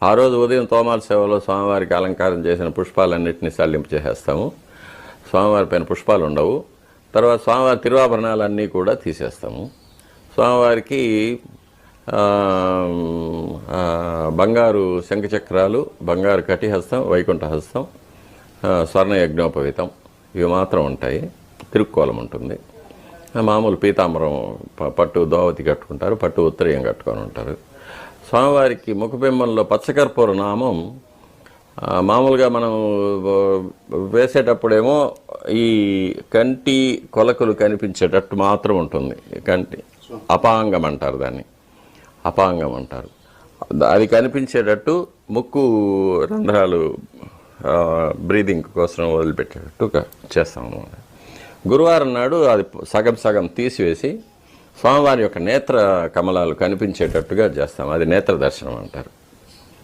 ఆ రోజు ఉదయం తోమాల సేవలో స్వామివారికి అలంకారం చేసిన పుష్పాలన్నింటినీ సల్లింపు చేసేస్తాము. స్వామివారి పైన పుష్పాలు ఉండవు. తర్వాత స్వామివారి తిరువాభరణాలన్నీ కూడా తీసేస్తాము. స్వామివారికి బంగారు శంఖచక్రాలు, బంగారు కటిహస్తం, వైకుంఠహస్తం, స్వర్ణ యజ్ఞోపవీతం ఇవి మాత్రం ఉంటాయి. తిరుక్కోలం ఉంటుంది. మామూలు పీతాంబరం పట్టు దోవతి కట్టుకుంటారు, పట్టు ఉత్తరీయం కట్టుకొని ఉంటారు. స్వామివారికి ముఖబింబంలో పచ్చకర్పూర నామం మామూలుగా మనం వేసేటప్పుడేమో ఈ కంటి కొలకలు కనిపించేటట్టు మాత్రం ఉంటుంది. కంటి అపాంగం అంటారు, దాన్ని అపాంగం అంటారు. అది కనిపించేటట్టు ముక్కు రంధ్రాలు బ్రీదింగ్ కోసం వదిలిపెట్టేటట్టు చేస్తాం అన్నమాట. గురువారం నాడు అది సగం సగం తీసివేసి స్వామివారి యొక్క నేత్ర కమలాలు కనిపించేటట్టుగా చేస్తాం. అది నేత్ర దర్శనం అంటారు.